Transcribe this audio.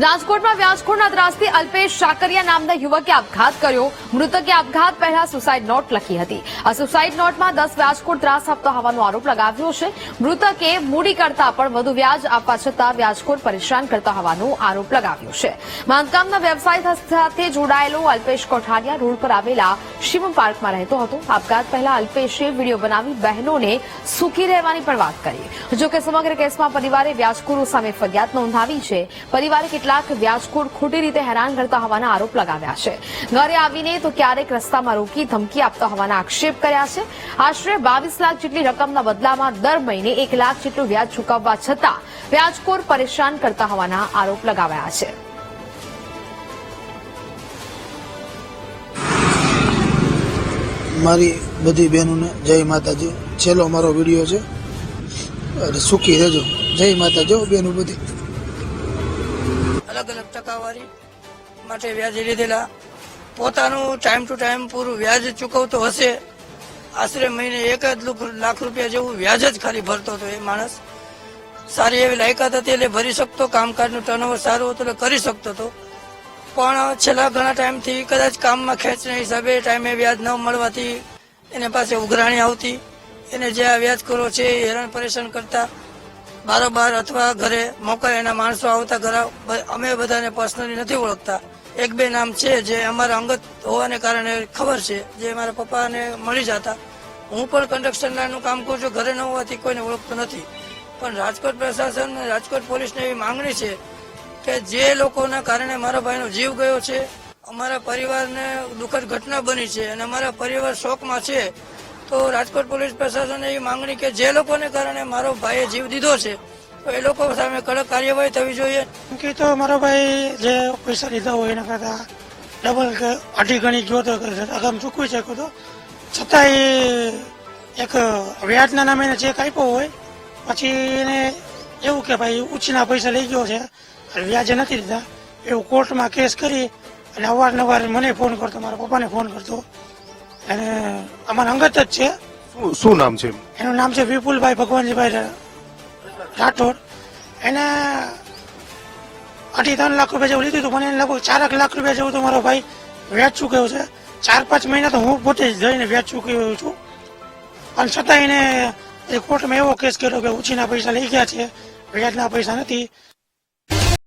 રાજકોટમાં વ્યાજખોરના ત્રાસથી અલ્પેશ સાકરિયા નામના યુવકે આપઘાત કર્યો. મૃતકે આપઘાત પહેલા સુસાઇડ નોટ લખી હતી. આ સુસાઇડ નોટમાં 10 વ્યાજખોર ત્રાસ આપતો હોવાનો આરોપ લગાવ્યો છે. મૃતકે મૂડી કરતા પણ વધુ વ્યાજ આપવા છતાં વ્યાજખોર પરેશાન કરતા હોવાનો આરોપ લગાવ્યો છે. બાંધકામના વ્યવસાય સાથે જોડાયેલો અલ્પેશ કોઠારિયા રોડ પર આવેલા શિવમ પાર્કમાં રહેતો હતો. આપઘાત પહેલા અલ્પેશે વિડીયો બનાવી બહેનોને સુખી રહેવાની પણ વાત કરી. જોકે સમગ્ર કેસમાં પરિવારે વ્યાજખોરો સામે ફરિયાદ નોંધાવી છે. પરિવારે કેટલાક વ્યાજખોર ખોટી રીતે હેરાન કરતા હોવાના આરોપ લગાવ્યા છે. ઘરે આવીને તો ક્યારેક રસ્તામાં રોકી ધમકી આપતા હોવાના આક્ષેપ કર્યા છે. આશરે 22 લાખ જેટલી રકમના બદલામાં દર મહિને 1 લાખ જેટલું વ્યાજ ચૂકવવા છતાં વ્યાજખોર પરેશાન કરતા હોવાના આરોપ લગાવ્યા છે. મારી બધી બહેનોને જય માતાજી. છેલ્લો મારો વિડીયો છે અને સુખી રહેજો. જય માતાજી બહેનો બધી. અલગ અલગ ટકાવારી માટે વ્યાજ લીધેલા, પોતાનું ટાઈમ ટુ ટાઈમ પૂરું વ્યાજ ચૂકવતો હશે. આશરે મહિને 1 લાખ રૂપિયા જેવું વ્યાજ જ ખાલી ભરતો હતો. એ માણસ સારી એવી લાયકાત હતી એટલે ભરી શકતો, કામકાજનું ટર્નઓવર સારું હતું એટલે કરી શકતો હતો. પણ છેલ્લા ઘણા ટાઈમથી કદાચ કામમાં ખેંચના હિસાબે ટાઈમે વ્યાજ ન મળવાથી એને પાસે ઉઘરાણી આવતી. એને જે આ વ્યાજખોરો છે એ હેરાન પરેશાન કરતા. બારોબાર અથવા ઘરે મોકલે એના માણસો આવતા. ઘરે અમે બધાને પર્સનલી નથી ઓળખતા. 1-2 નામ છે જે અમારા અંગત હોવાને કારણે ખબર છે, જે મારા પપ્પાને મળી જતા. હું પણ કન્સ્ટ્રક્શન લાઈનનું કામ કરું છું, ઘરે ન હોવાથી કોઈને ઓળખતો નથી. પણ રાજકોટ પ્રશાસન, રાજકોટ પોલીસને એવી માંગણી છે કે જે લોકોના કારણે મારા ભાઈનો જીવ ગયો છે, અમારા પરિવારને દુઃખદ ઘટના બની છે અને અમારા પરિવાર શોકમાં છે, તો રાજકોટ પોલીસ પ્રશાસન એવી માંગણી કે જે લોકોને કારણે મારો ભાઈએ જીવ દીધો છે તો એ લોકો સામે કડક કાર્યવાહી થવી જોઈએ. કે તો મારો ભાઈ જે પૈસા લીધા હોય એના કરતા ડબલ કે અઢી ગણી જો તો રકમ ચૂકવી શકો તો છતાં એ એક વ્યાજના નામે એને ચેક આપ્યો હોય, પછી એને એવું કે ભાઈ ઉછીના પૈસા લઈ ગયો છે વ્યાજે નથી દીધા, એવું કોર્ટમાં કેસ કરી અને અવારનવાર મને ફોન કરતો, મારા પપ્પાને ફોન કરતો. અને અમારા અંગત જ છે. શું નામ છે? એનું નામ છે વિપુલભાઈ ભગવાનજીભાઈ રાઠોડ. એને 2.5-3 લાખ રૂપિયા જેવું લીધું હતું, મને એને લગભગ 4 લાખ રૂપિયા જેવું તો મારો ભાઈ વ્યાજ ચૂક્યો છે. 4-5 મહિના તો હું પોતે જ જઈને વ્યાજ ચૂકવ્યો છું. પણ છતાં એને કોર્ટમાં એવો કેસ કર્યો કે ઉછીના પૈસા લઈ ગયા છે, વ્યાજના પૈસા નથી.